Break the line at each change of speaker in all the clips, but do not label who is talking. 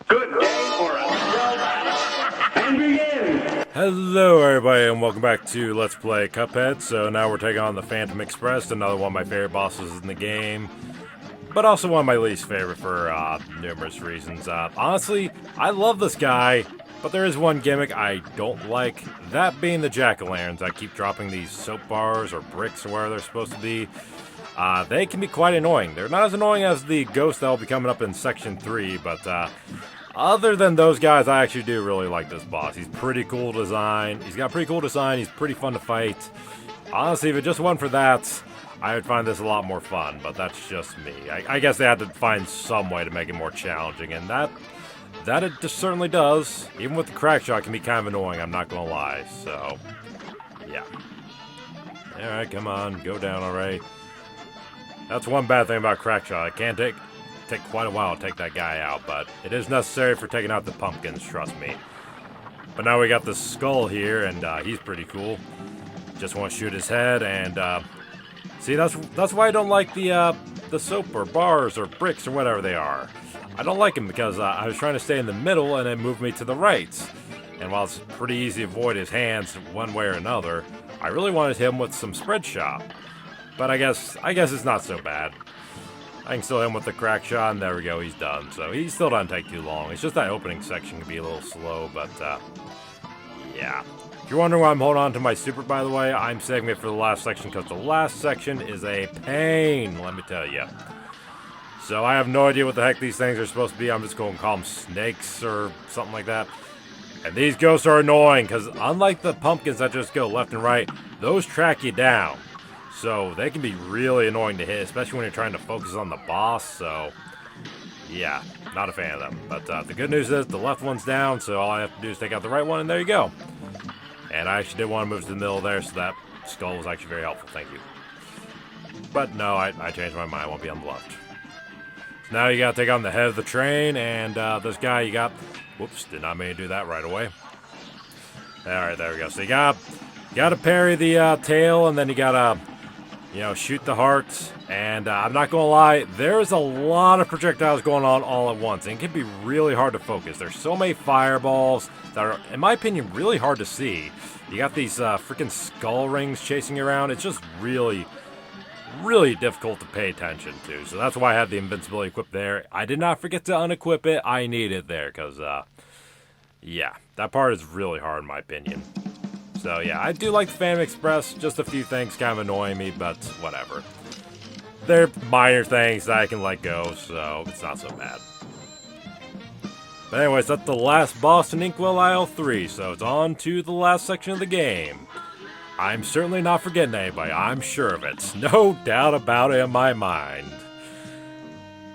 Good day for a throwback. And begin.
Hello everybody and welcome back to Let's Play Cuphead. So now we're taking on the Phantom Express, another one of my favorite bosses in the game. But also one of my least favorite for numerous reasons. Honestly, I love this guy, but there is one gimmick I don't like. That being the jack-o'-lanterns. I keep dropping these soap bars or bricks or where they're supposed to be. They can be quite annoying. They're not as annoying as the ghost that will be coming up in Section 3, but other than those guys, I actually do really like this boss. He's pretty cool design. He's got pretty cool design. He's pretty fun to fight. Honestly, if it just went for that, I would find this a lot more fun, but that's just me. I guess they had to find some way to make it more challenging, and that it just certainly does. Even with the crack shot, it can be kind of annoying, I'm not gonna lie, so yeah. Alright, come on, go down already. That's one bad thing about crack shot. It can take quite a while to take that guy out, but it is necessary for taking out the pumpkins, trust me. But now we got the skull here, and he's pretty cool. Just want to shoot his head, and see, that's why I don't like the soap or bars or bricks or whatever they are. I don't like him because I was trying to stay in the middle and it moved me to the right. And while it's pretty easy to avoid his hands one way or another, I really wanted him with some spread shot. But I guess it's not so bad. I can still hit him with the crack shot, and there we go, he's done. So he still doesn't take too long. It's just that opening section can be a little slow, but yeah. If you're wondering why I'm holding on to my super, by the way, I'm saving it for the last section because the last section is a pain, let me tell you. So I have no idea what the heck these things are supposed to be. I'm just going to call them snakes or something like that. And these ghosts are annoying because unlike the pumpkins that just go left and right, those track you down. So they can be really annoying to hit, especially when you're trying to focus on the boss. So yeah, not a fan of them. But the good news is the left one's down, so all I have to do is take out the right one, and there you go. And I actually did want to move to the middle there, so that skull was actually very helpful. Thank you. But no, I changed my mind. I won't be on the left. So now you got to take on the head of the train, and this guy you got... Whoops, did not mean to do that right away. Alright, there we go. So you got to parry the tail, and then you got to... shoot the hearts, and I'm not gonna lie, there's a lot of projectiles going on all at once, and it can be really hard to focus. There's so many fireballs that are, in my opinion, really hard to see. You got these freaking skull rings chasing you around. It's just really, really difficult to pay attention to, so that's why I had the invincibility equipped there. I did not forget to unequip it. I need it there, because, yeah, that part is really hard in my opinion. So yeah, I do like the Phantom Express, just a few things kind of annoying me, but whatever. They're minor things that I can let go, so it's not so bad. But anyways, that's the last boss in Inkwell Hell 3, so it's on to the last section of the game. I'm certainly not forgetting anybody, I'm sure of it. No doubt about it in my mind.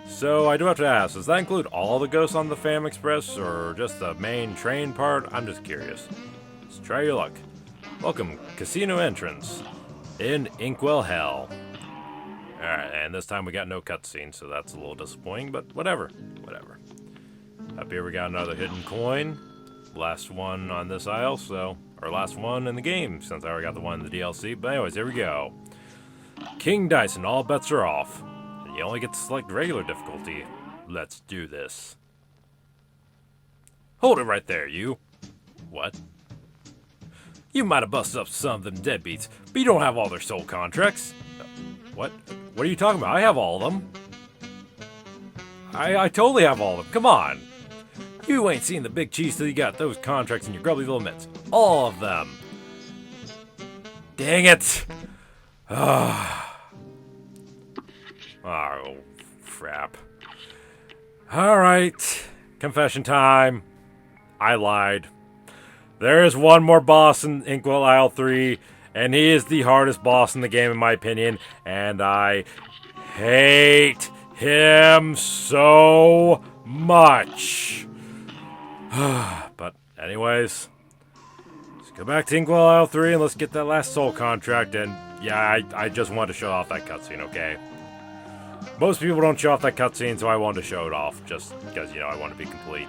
So I do have to ask, does that include all the ghosts on the Phantom Express, or just the main train part? I'm just curious. Let's try your luck. Welcome, casino entrance in Inkwell Hell. Alright, and this time we got no cutscene, so that's a little disappointing, but whatever. Up here we got another hidden coin. Last one on this aisle, so... Or last one in the game, since I already got the one in the DLC. But anyways, here we go. King Dice and all bets are off. And you only get to select regular difficulty. Let's do this. Hold it right there, you. What? You might have busted up some of them deadbeats, but you don't have all their soul contracts. What? What are you talking about? I have all of them. I totally have all of them. Come on. You ain't seen the big cheese till you got those contracts in your grubby little mitts. All of them. Dang it. Oh, crap. Alright. Confession time. I lied. There is one more boss in Inkwell Hell 3, and he is the hardest boss in the game in my opinion, and I hate him so much. But anyways, let's go back to Inkwell Hell 3 and let's get that last soul contract, and yeah, I just wanted to show off that cutscene, okay? Most people don't show off that cutscene, so I wanted to show it off, just because, I want to be complete.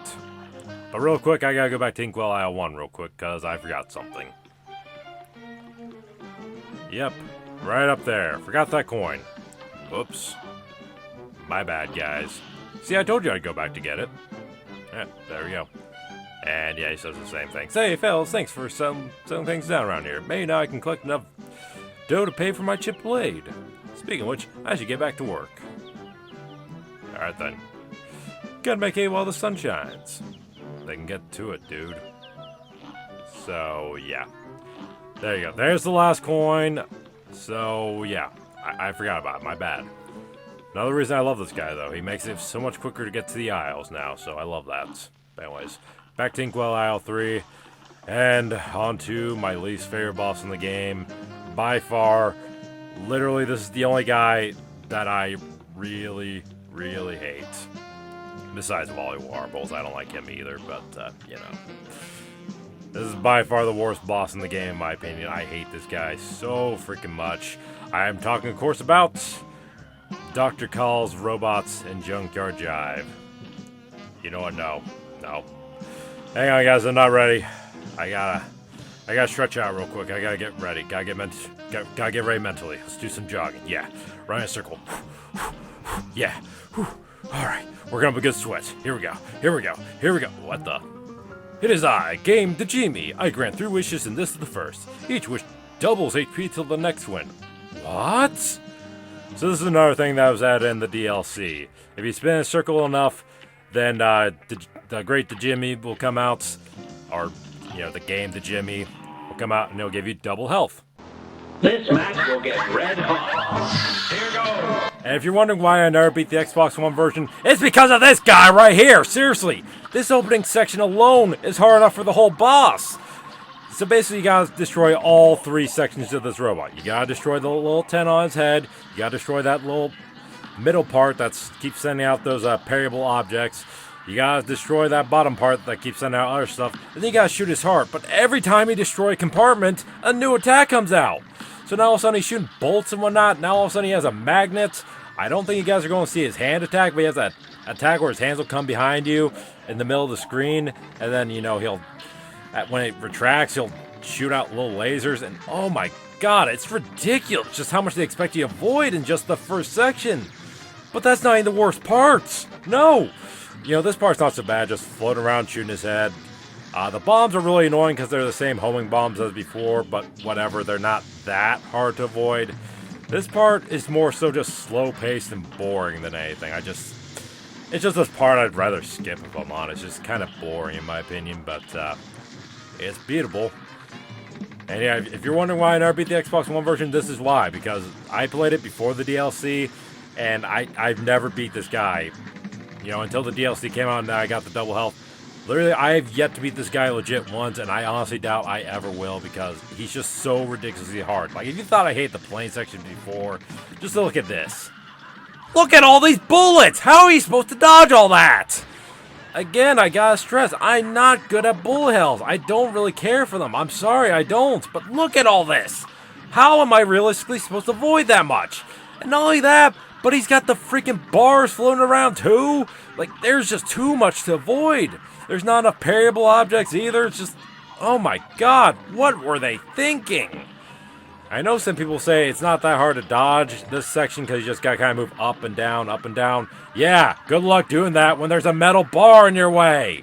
But real quick, I gotta go back to Inkwell Hell 1 real quick, because I forgot something. Yep, right up there. Forgot that coin. Whoops. My bad, guys. See, I told you I'd go back to get it. There we go. And yeah, he says the same thing. Say, fellas, thanks for selling things down around here. Maybe now I can collect enough dough to pay for my chip blade. Speaking of which, I should get back to work. Alright then. Gotta make hay while the sun shines. They can get to it, dude. So, yeah. There you go. There's the last coin. So, yeah. I forgot about it. My bad. Another reason I love this guy, though. He makes it so much quicker to get to the aisles now, so I love that. Anyways, back to Inkwell Aisle 3. And on to my least favorite boss in the game. By far, literally, this is the only guy that I really, really hate. Besides Wally Warbles, I don't like him either, but, you know. This is by far the worst boss in the game, in my opinion. I hate this guy so freaking much. I am talking, of course, about Dr. Kahl's Robots and Junkyard Jive. You know what? No. Hang on, guys. I'm not ready. I gotta stretch out real quick. I gotta get ready. Gotta get ready mentally. Let's do some jogging. Yeah. Run in a circle. Yeah. All right. We're gonna have a good sweat. Here we go. What the? It is I, Game Dejimi. I grant 3 wishes and this is the first. Each wish doubles HP till the next one. What? So this is another thing that was added in the DLC. If you spin a circle enough, then the great Dejimi will come out, or, you know, the game Dejimi will come out and it'll give you double health.
This match will get red hot. Here goes.
And if you're wondering why I never beat the Xbox One version, it's because of this guy right here. Seriously, this opening section alone is hard enough for the whole boss. So basically, you gotta destroy all 3 sections of this robot. You gotta destroy the little tent on his head. You gotta destroy that little middle part that keeps sending out those parable objects. You gotta destroy that bottom part that keeps sending out other stuff. And then you gotta shoot his heart. But every time you destroy a compartment, a new attack comes out. So now all of a sudden he's shooting bolts and whatnot. Now all of a sudden he has a magnet. I don't think you guys are going to see his hand attack, but he has that attack where his hands will come behind you in the middle of the screen. And then, you know, when it retracts, he'll shoot out little lasers. And oh my god, it's ridiculous just how much they expect you to avoid in just the first section. But that's not even the worst parts. No. You know, this part's not so bad, just floating around shooting his head. The bombs are really annoying because they're the same homing bombs as before, but whatever, they're not that hard to avoid. This part is more so just slow-paced and boring than anything. It's just this part I'd rather skip if I'm honest. It's just kind of boring in my opinion, but it's beatable. And yeah, if you're wondering why I never beat the Xbox One version, this is why. Because I played it before the DLC, and I've never beat this guy. You know, until the DLC came out and I got the double health. Literally, I have yet to beat this guy legit once, and I honestly doubt I ever will because he's just so ridiculously hard. Like, if you thought I hate the plane section before, just look at this. Look at all these bullets! How are you supposed to dodge all that? Again, I gotta stress, I'm not good at bullet hells. I don't really care for them. I'm sorry, I don't. But look at all this. How am I realistically supposed to avoid that much? And not only that, but he's got the freaking bars floating around too. Like, there's just too much to avoid. There's not enough parable objects either. It's just, oh my god, what were they thinking? I know some people say it's not that hard to dodge this section because you just gotta kind of move up and down, up and down. Yeah, good luck doing that when there's a metal bar in your way.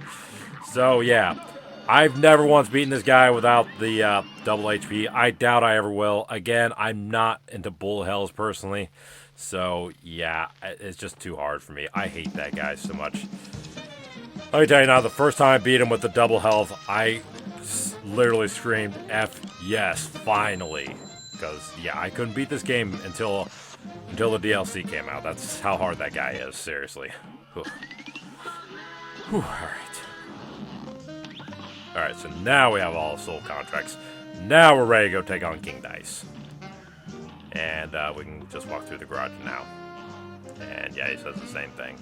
So yeah, I've never once beaten this guy without the double HP. I doubt I ever will. Again, I'm not into bullet hells personally. So yeah, it's just too hard for me. I hate that guy so much. Let me tell you now, the first time I beat him with the double health, I literally screamed, F yes, finally. Because, yeah, I couldn't beat this game until the DLC came out. That's how hard that guy is, seriously. Whew. Whew, Alright, so now we have all the soul contracts. Now we're ready to go take on King Dice. And we can just walk through the garage now. And yeah, he says the same thing.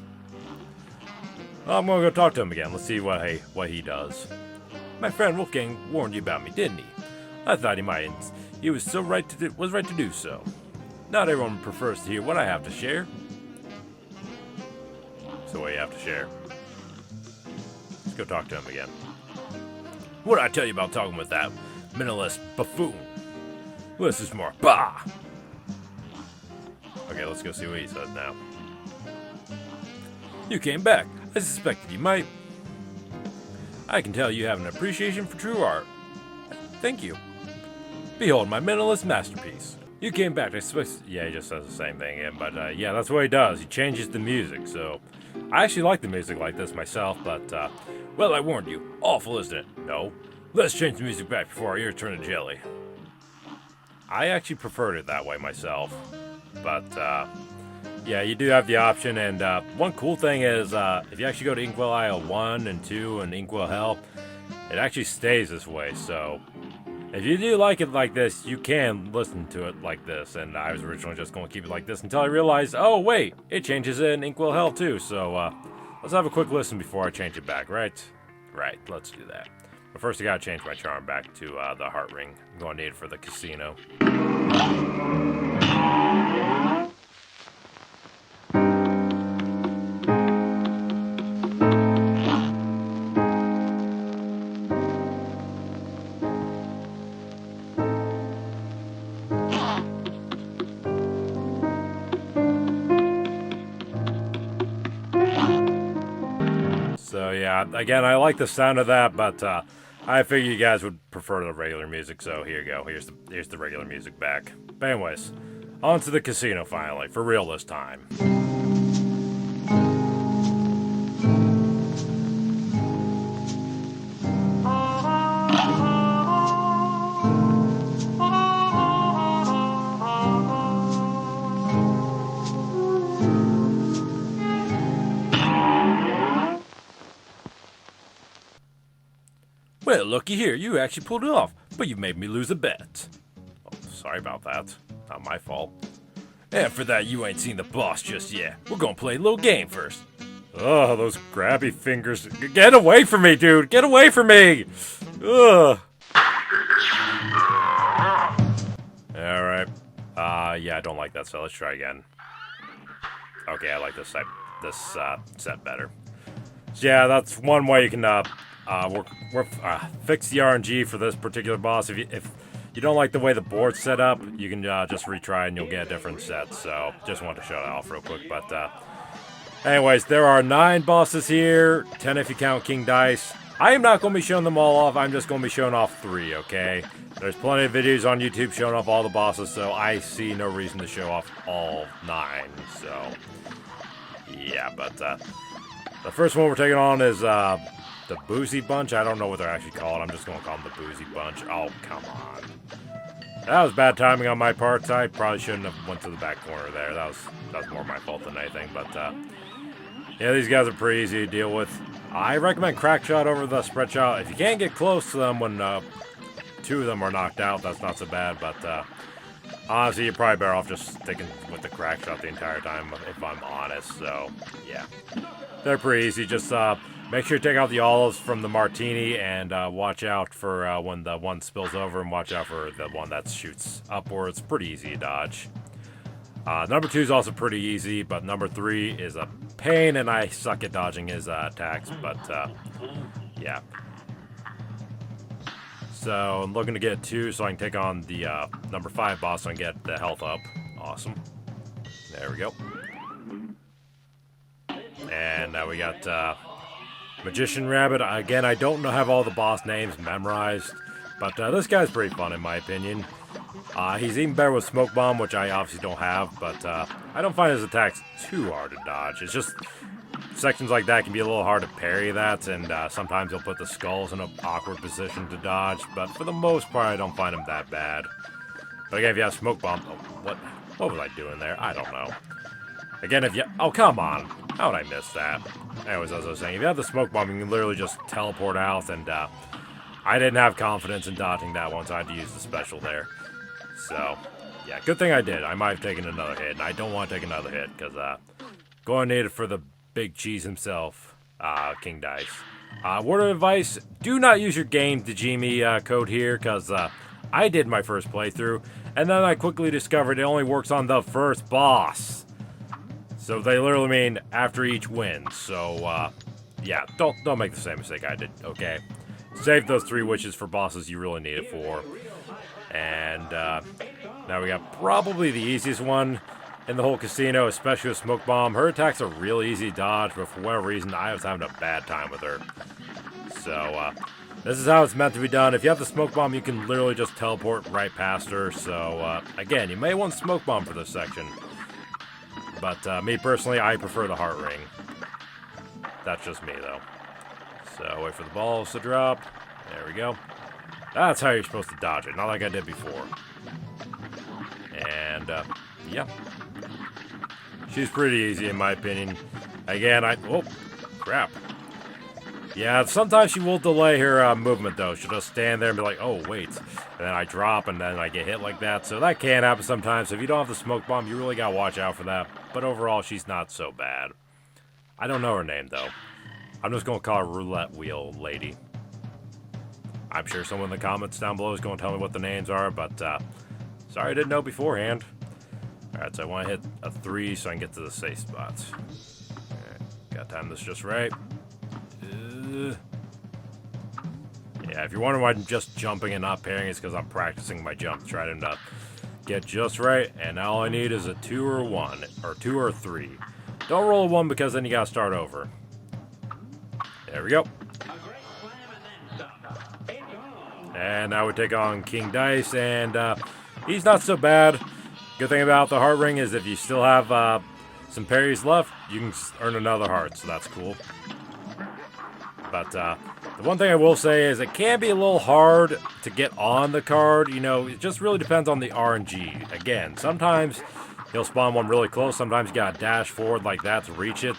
Well, I'm gonna go talk to him again. Let's see what he does. My friend Wolfgang warned you about me, didn't he? I thought he might. He was right to do so. Not everyone prefers to hear what I have to share. So what do you have to share? Let's go talk to him again. What did I tell you about talking with that minimalist buffoon? Well, this is more. Bah! Okay, let's go see what he says now. You came back. I suspected you might. I can tell you have an appreciation for true art. Thank you. Behold my minimalist masterpiece. You came back to yeah, he just says the same thing again, but yeah, that's what he does. He changes the music, so I actually like the music like this myself, but well, I warned you. Awful, isn't it? No. Let's change the music back before our ears turn to jelly. I actually preferred it that way myself, but yeah, you do have the option, and one cool thing is if you actually go to Inkwell Hell 1 and 2 and Inkwell Hell, it actually stays this way, so if you do like it like this, you can listen to it like this, and I was originally just going to keep it like this until I realized, oh wait, it changes in Inkwell Hell too, so let's have a quick listen before I change it back, right? Right, let's do that. But first I gotta change my charm back to the heart ring. I'm going to need it for the casino. So yeah, again, I like the sound of that, but I figure you guys would prefer the regular music, so here you go. Here's the regular music back. But anyways, on to the casino finally, for real this time. Well, looky here, you actually pulled it off, but you made me lose a bet. Oh, sorry about that. Not my fault. And for that, you ain't seen the boss just yet. We're gonna play a little game first. Oh, those grabby fingers. Get away from me, dude! Get away from me! Ugh. Alright. Yeah, I don't like that, so let's try again. Okay, I like this set better. So yeah, that's one way you can, fix the RNG for this particular boss. If you don't like the way the board's set up, you can just retry and you'll get a different set. So just wanted to show that off real quick. But anyways, there are 9 bosses here, 10 if you count King Dice. I am not going to be showing them all off. I'm just going to be showing off 3, okay? There's plenty of videos on YouTube showing off all the bosses, so I see no reason to show off all 9. So yeah, but the first one we're taking on is the Boozy Bunch. I don't know what they're actually called. I'm just going to call them the Boozy Bunch. Oh, come on. That was bad timing on my part. I probably shouldn't have went to the back corner there. That was more my fault than anything. But, yeah, these guys are pretty easy to deal with. I recommend Crack Shot over the Spread Shot. If you can't get close to them when 2 of them are knocked out, that's not so bad. But, honestly, you're probably better off just sticking with the Crack Shot the entire time, if I'm honest. So, yeah. They're pretty easy. Just, make sure you take out the olives from the martini and watch out for when the one spills over, and watch out for the one that shoots upwards. Pretty easy to dodge. Number 2 is also pretty easy, but number 3 is a pain, and I suck at dodging his attacks, but yeah. So I'm looking to get 2 so I can take on the number 5 boss and get the health up. Awesome. There we go. And now we got Magician Rabbit. Again, I don't have all the boss names memorized, but this guy's pretty fun in my opinion. He's even better with Smoke Bomb, which I obviously don't have, but I don't find his attacks too hard to dodge. It's just sections like that can be a little hard to parry that, and sometimes he'll put the skulls in an awkward position to dodge, but for the most part, I don't find him that bad. But again, if you have Smoke Bomb... Oh, what was I doing there? I don't know. Again, if you... Oh, come on. How would I miss that? Anyways, as I was saying, if you have the Smoke Bomb, you can literally just teleport out, and I didn't have confidence in dodging that one, so I had to use the special there. So, yeah, good thing I did. I might have taken another hit, and I don't want to take another hit, because going to need it for the big cheese himself, King Dice. Word of advice, do not use your game Dejimi code here, because I did my first playthrough, and then I quickly discovered it only works on the first boss. So they literally mean after each win. So, yeah, don't make the same mistake I did, okay? Save those 3 wishes for bosses you really need it for. And now we got probably the easiest one in the whole casino, especially with Smoke Bomb. Her attacks are really easy to dodge, but for whatever reason, I was having a bad time with her. So, this is how it's meant to be done. If you have the smoke bomb, you can literally just teleport right past her. So, again, you may want smoke bomb for this section. But, me personally, I prefer the heart ring. That's just me, though. So, wait for the balls to drop. There we go. That's how you're supposed to dodge it, not like I did before. And, yeah. She's pretty easy, in my opinion. Again, oh, crap. Yeah, sometimes she will delay her movement, though. She'll just stand there and be like, oh, wait. And then I drop, and then I get hit like that. So that can happen sometimes. So if you don't have the smoke bomb, you really gotta watch out for that. But overall, she's not so bad. I don't know her name, though. I'm just gonna call her Roulette Wheel Lady. I'm sure someone in the comments down below is gonna tell me what the names are, but, sorry I didn't know beforehand. Alright, so I want to hit a 3 so I can get to the safe spots. Alright, gotta time this just right. Yeah, if you're wondering why I'm just jumping and not parrying, it's because I'm practicing my jump, trying to get just right, and all I need is a 2 or 1, or 2 or 3. Don't roll a 1 because then you gotta start over. There we go. And now we take on King Dice, and he's not so bad. Good thing about the heart ring is if you still have some parries left, you can earn another heart, so that's cool. But the one thing I will say is it can be a little hard to get on the card. You know, it just really depends on the RNG. Again, sometimes he'll spawn one really close. Sometimes you gotta dash forward like that to reach it.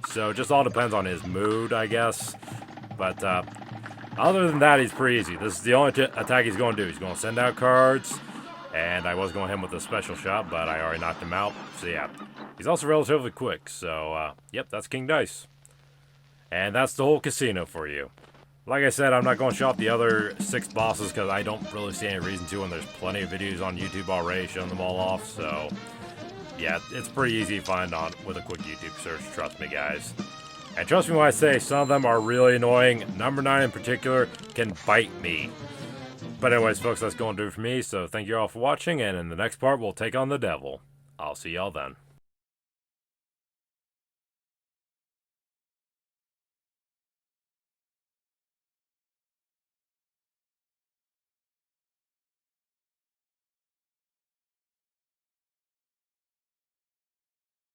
So it just all depends on his mood, I guess. But other than that, he's pretty easy. This is the only attack he's going to do. He's going to send out cards. And I was going to hit him with a special shot, but I already knocked him out. So yeah, he's also relatively quick. So, yep, that's King Dice. And that's the whole casino for you. Like I said, I'm not going to show off the other 6 bosses because I don't really see any reason to, and there's plenty of videos on YouTube already showing them all off. So, yeah, it's pretty easy to find on with a quick YouTube search, trust me, guys. And trust me when I say some of them are really annoying. Number 9 in particular can bite me. But anyways, folks, that's going to do it for me. So thank you all for watching, and in the next part, we'll take on the devil. I'll see y'all then.